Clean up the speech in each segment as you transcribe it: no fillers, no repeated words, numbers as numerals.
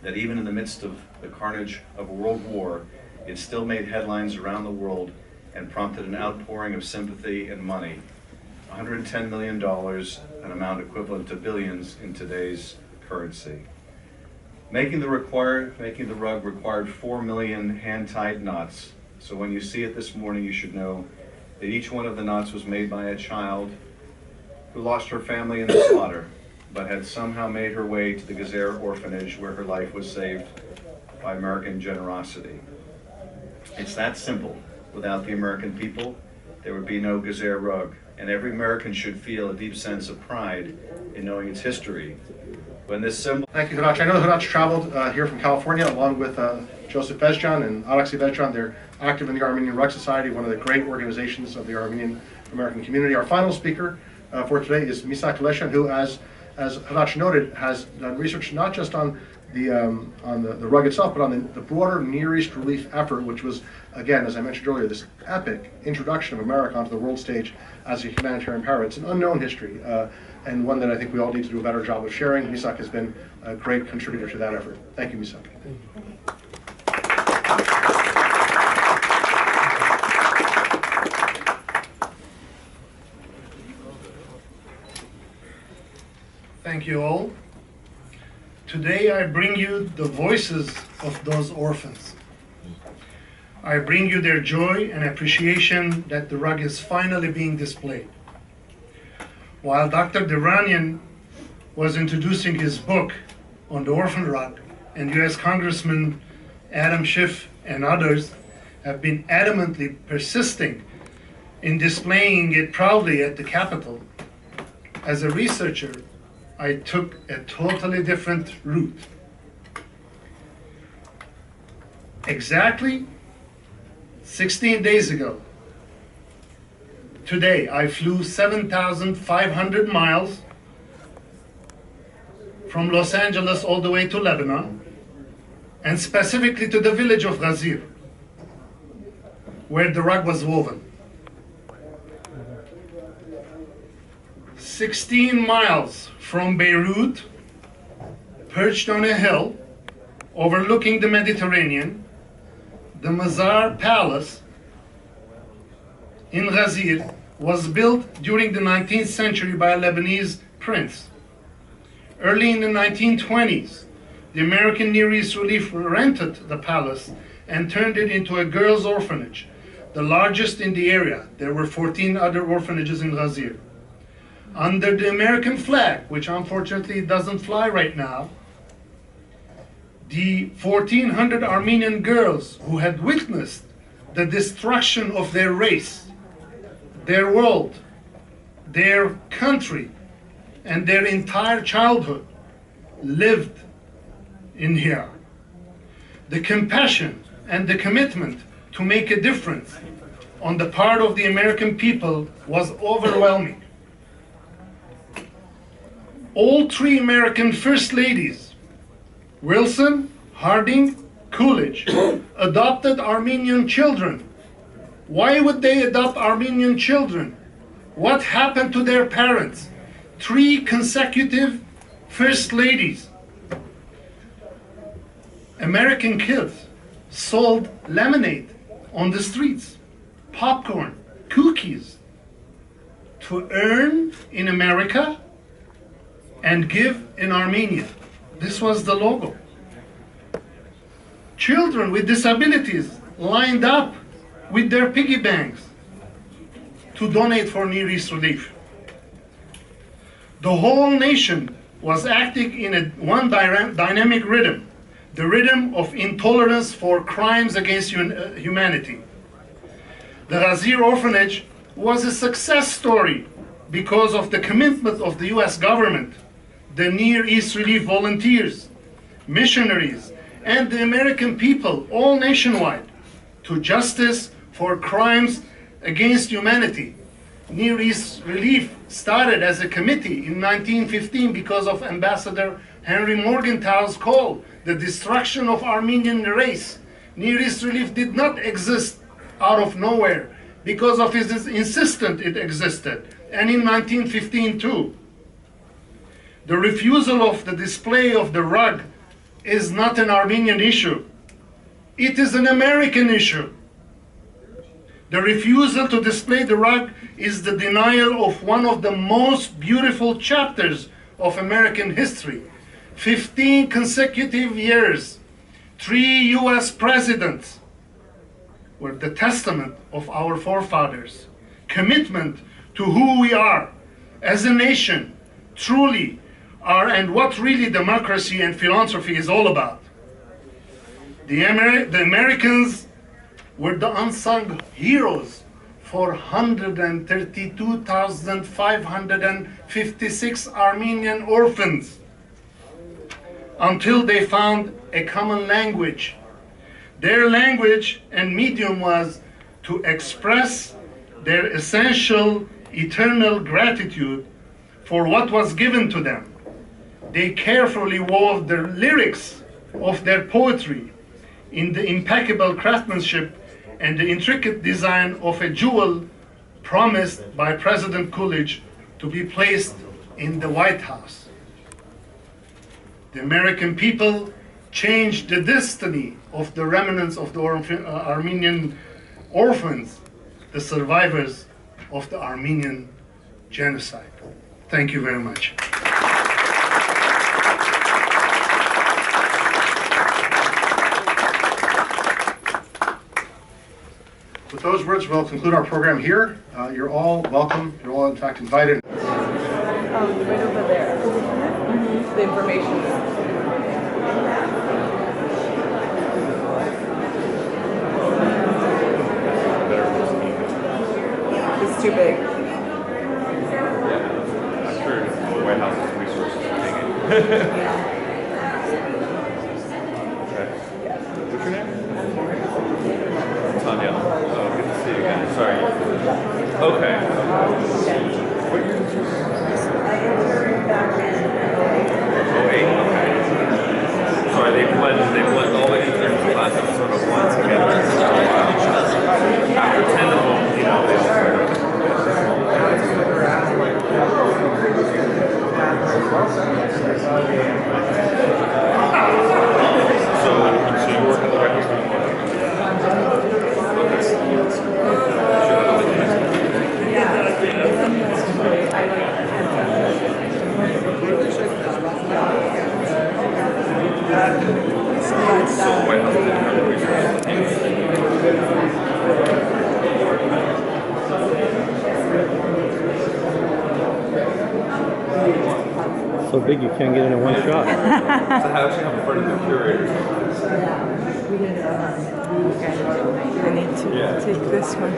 that even in the midst of the carnage of a world war, it still made headlines around the world and prompted an outpouring of sympathy and money. $110 million, an amount equivalent to billions in today's currency. Making the rug required 4 million hand-tied knots. So when you see it this morning, you should know that each one of the knots was made by a child who lost her family in the slaughter, but had somehow made her way to the Ghazir orphanage where her life was saved by American generosity. It's that simple. Without the American people, there would be no Ghazir rug, and every American should feel a deep sense of pride in knowing its history. When this symbol... Thank you, Hratch. I know Hratch traveled here from California along with Joseph Bezjan and Alexei Bezjan. They're active in the Armenian Rug Society, one of the great organizations of the Armenian American community. Our final speaker for today is Missak Kelechian, who, as Hratch noted, has done research not just on the rug itself, but on the broader Near East relief effort, which was, again, as I mentioned earlier, this epic introduction of America onto the world stage as a humanitarian power. It's an unknown history, and one that I think we all need to do a better job of sharing. Missak has been a great contributor to that effort. Thank you, Missak. Thank you all. Today I bring you the voices of those orphans. I bring you their joy and appreciation that the rug is finally being displayed. While Dr. Durranian was introducing his book on the orphan rug, and U.S. Congressman Adam Schiff and others have been adamantly persisting in displaying it proudly at the Capitol, as a researcher, I took a totally different route. Exactly 16 days ago, today, I flew 7,500 miles from Los Angeles all the way to Lebanon, and specifically to the village of Ghazir, where the rug was woven. 16 miles from Beirut, perched on a hill overlooking the Mediterranean, the Mazar Palace in Ghazir was built during the 19th century by a Lebanese prince. Early in the 1920s, the American Near East Relief rented the palace and turned it into a girls' orphanage, the largest in the area. There were 14 other orphanages in Ghazir. Under the American flag, which unfortunately doesn't fly right now, the 1,400 Armenian girls who had witnessed the destruction of their race, their world, their country, and their entire childhood lived in here. The compassion and the commitment to make a difference on the part of the American people was overwhelming. All three American First Ladies, Wilson, Harding, Coolidge, adopted Armenian children. Why would they adopt Armenian children? What happened to their parents? 3 consecutive First Ladies. American kids sold lemonade on the streets, popcorn, cookies, to earn in America and give in Armenia. This was the logo. Children with disabilities lined up with their piggy banks to donate for Near East relief. The whole nation was acting in one dynamic rhythm, the rhythm of intolerance for crimes against humanity. The Ghazir orphanage was a success story because of the commitment of the US government, the Near East Relief volunteers, missionaries, and the American people, all nationwide, to justice for crimes against humanity. Near East Relief started as a committee in 1915 because of Ambassador Henry Morgenthau's call, the destruction of Armenian race. Near East Relief did not exist out of nowhere. Because of his insistence it existed, and in 1915 too. The refusal of the display of the rug is not an Armenian issue. It is an American issue. The refusal to display the rug is the denial of one of the most beautiful chapters of American history. 15 consecutive years, 3 US presidents were the testament of our forefathers' commitment to who we are as a nation, truly are, and what really democracy and philanthropy is all about. The Americans were the unsung heroes for 132,556 Armenian orphans until they found a common language. Their language and medium was to express their essential eternal gratitude for what was given to them. They carefully wove the lyrics of their poetry in the impeccable craftsmanship and the intricate design of a jewel promised by President Coolidge to be placed in the White House. The American people changed the destiny of the remnants of the Armenian orphans, the survivors of the Armenian genocide. Thank you very much. With those words, we'll conclude our program here. You're all welcome. You're all, in fact, invited. Right over there. The information. It's too big. I'm sure the White House has resources to take it. Okay. What's your name? Tanya. Oh, good to see you again. Sorry. Okay. What year did you? Oh, 8? Okay. Sorry, they blend all the interns classes sort of blend together. After 10 of them, you know, they all sort of. So you work in the records room? So big you can't get in one shot. So I actually have a friend of the curators. I need to take this one.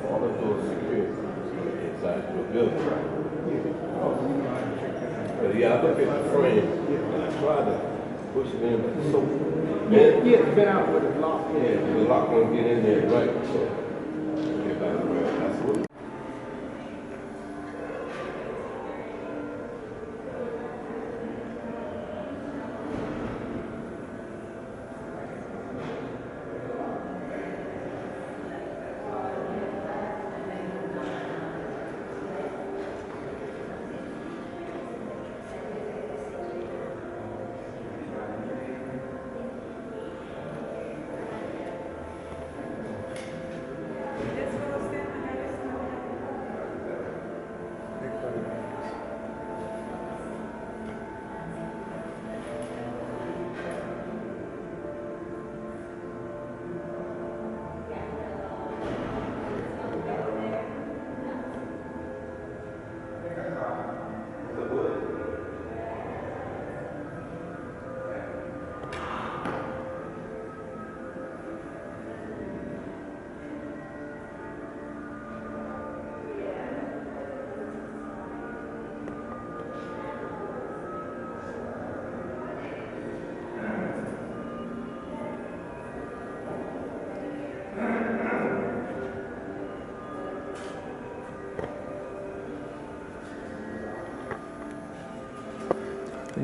All of those security inside the building. But yeah, I look at the frame and I try to push it in, but it's so it's been out with the lock. Yeah, the lock won't get in there, right? So get back where that's what.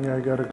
Yeah, I gotta